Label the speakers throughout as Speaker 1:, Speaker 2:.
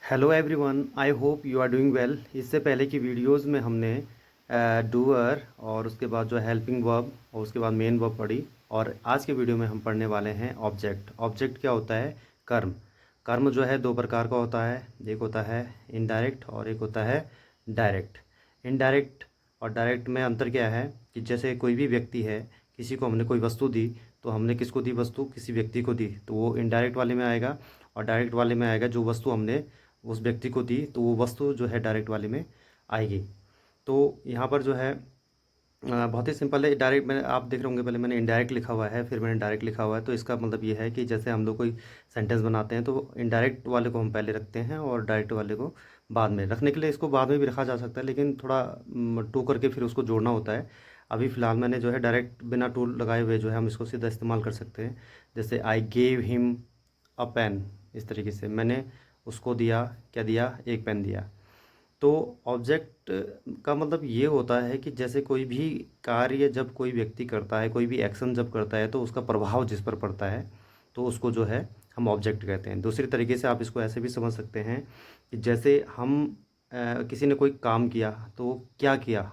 Speaker 1: Hello everyone, I hope you are doing well. इससे पहले की वीडियोस में हमने डूअर और उसके बाद जो हेल्पिंग वर्ब और उसके बाद मेन वर्ब पढ़ी। और आज के वीडियो में हम पढ़ने वाले हैं ऑब्जेक्ट। ऑब्जेक्ट क्या होता है? कर्म। कर्म जो है दो प्रकार का होता है, एक होता है इनडायरेक्ट और एक होता है डायरेक्ट। इनडायरेक्ट और डायरेक्ट में अंतर क्या है कि जैसे कोई भी व्यक्ति है, किसी को हमने कोई वस्तु दी, तो हमने किसको दी वस्तु? किसी व्यक्ति को दी, तो वो इनडायरेक्ट वाले में आएगा। और डायरेक्ट वाले में आएगा जो वस्तु हमने उस व्यक्ति को दी, तो वो वस्तु जो है डायरेक्ट वाले में आएगी। तो यहाँ पर जो है बहुत ही सिंपल है। डायरेक्ट मैंने आप देख रहे होंगे, पहले मैंने इनडायरेक्ट लिखा हुआ है, फिर मैंने डायरेक्ट लिखा हुआ है। तो इसका मतलब ये है कि जैसे हम लोग कोई सेंटेंस बनाते हैं तो इनडायरेक्ट वाले को हम पहले रखते हैं और डायरेक्ट वाले को बाद में। रखने के लिए इसको बाद में भी रखा जा सकता है, लेकिन थोड़ा टू करके फिर उसको जोड़ना होता है। अभी फ़िलहाल मैंने जो है डायरेक्ट बिना टूल लगाए हुए जो है हम इसको सीधा इस्तेमाल कर सकते हैं। जैसे I gave him a pen, इस तरीके से मैंने उसको दिया, क्या दिया? एक पेन दिया। तो ऑब्जेक्ट का मतलब ये होता है कि जैसे कोई भी कार्य जब कोई व्यक्ति करता है, कोई भी एक्शन जब करता है, तो उसका प्रभाव जिस पर पड़ता है, तो उसको जो है हम ऑब्जेक्ट कहते हैं। दूसरी तरीके से आप इसको ऐसे भी समझ सकते हैं कि जैसे हम किसी ने कोई काम किया, तो क्या किया,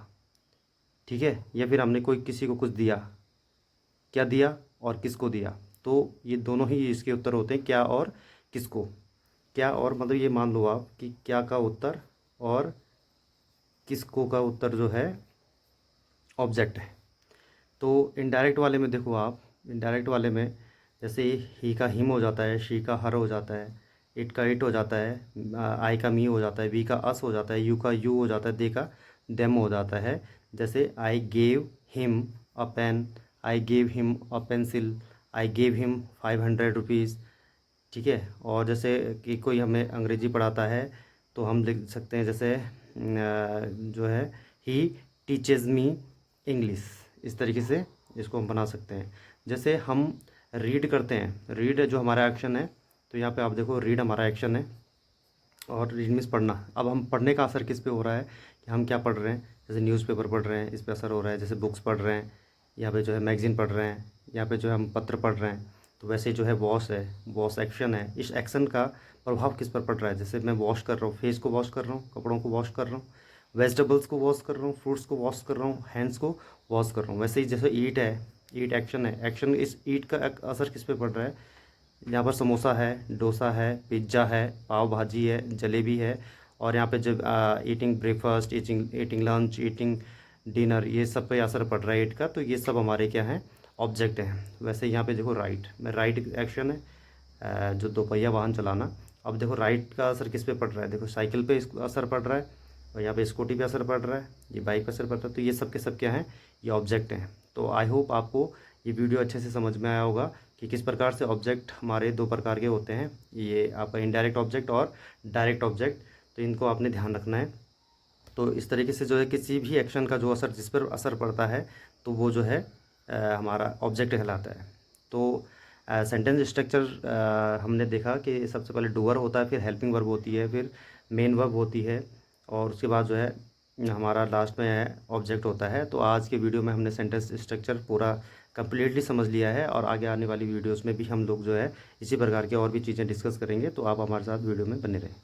Speaker 1: ठीक है? या फिर हमने कोई किसी को कुछ दिया, क्या दिया और किसको दिया। तो ये दोनों ही इसके उत्तर होते हैं, क्या और किसको। क्या और मतलब ये मान लो आप कि क्या का उत्तर और किसको का उत्तर जो है ऑब्जेक्ट है। तो इनडायरेक्ट वाले में देखो आप, इनडायरेक्ट वाले में जैसे ही का हिम हो जाता है, शी का हर हो जाता है, इट का इट हो जाता है, आई का मी हो जाता है, वी का अस हो जाता है, यू का यू हो जाता है, दे का देम हो जाता है। जैसे I gave him a pen, I gave him a pencil, I gave him 500 rupees, ठीक है। और जैसे कि कोई हमें अंग्रेजी पढ़ाता है, तो हम लिख सकते हैं जैसे जो है ही टीचेज़ मी इंग्लिश, इस तरीके से इसको हम बना सकते हैं। जैसे हम रीड करते हैं, रीड जो हमारा एक्शन है, तो यहाँ पे आप देखो रीड हमारा एक्शन है और रीड मीन्स पढ़ना। अब हम पढ़ने का असर किस पे हो रहा है कि हम क्या पढ़ रहे हैं? जैसे न्यूज़पेपर पढ़ रहे हैं, इस पे असर हो रहा है। जैसे बुक्स पढ़ रहे हैं, यहाँ पे जो है मैगज़ीन पढ़ रहे हैं, यहाँ पे जो है हम पत्र पढ़ रहे हैं। तो वैसे जो है वॉश है, वॉश एक्शन है, इस एक्शन का प्रभाव किस पर पड़ रहा है? जैसे मैं वॉश कर रहा हूँ, फेस को वॉश कर रहा हूँ, कपड़ों को वॉश कर रहा हूँ, वेजिटेबल्स को वॉश कर रहा हूँ, फ्रूट्स को वॉश कर रहा हूँ, हैंड्स को वॉश कर रहा हूँ। वैसे ही जैसे ईट है, ईट एक्शन है, एक्शन, इस ईट का असर किस पे पड़ रहा है? यहाँ पर समोसा है, डोसा है, पिज्ज़ा है, पाव भाजी है, जलेबी है। और यहाँ पे जब eating breakfast, eating lunch, eating dinner, ये सब पे असर पड़ रहा है ईट का। तो ये सब हमारे क्या हैं? ऑब्जेक्ट हैं। वैसे यहाँ पे देखो राइट में, राइट एक्शन है, जो दोपहिया वाहन चलाना। अब देखो राइट का असर किस पे पड़ रहा है? देखो साइकिल पे असर पड़ रहा है, और यहाँ पे स्कूटी पे असर पड़ रहा है, ये बाइक पे असर पड़ रहा है। तो ये सब के सब क्या हैं? ये ऑब्जेक्ट हैं। तो आई होप आपको ये वीडियो अच्छे से समझ में आया होगा कि किस प्रकार से ऑब्जेक्ट हमारे दो प्रकार के होते हैं, ये आपका इनडायरेक्ट ऑब्जेक्ट और डायरेक्ट ऑब्जेक्ट। तो इनको आपने ध्यान रखना है। तो इस तरीके से जो है किसी भी एक्शन का जो असर, जिस पर असर पड़ता है, तो वो जो है हमारा ऑब्जेक्ट कहलाता है। तो सेंटेंस स्ट्रक्चर हमने देखा कि सबसे पहले डूअर होता है, फिर हेल्पिंग वर्ब होती है, फिर मेन वर्ब होती है, और उसके बाद जो है हमारा लास्ट में ऑब्जेक्ट होता है। तो आज के वीडियो में हमने सेंटेंस स्ट्रक्चर पूरा कंप्लीटली समझ लिया है, और आगे आने वाली वीडियोस में भी हम लोग जो है इसी प्रकार के और भी चीज़ें डिस्कस करेंगे। तो आप हमारे साथ वीडियो में बने रहें।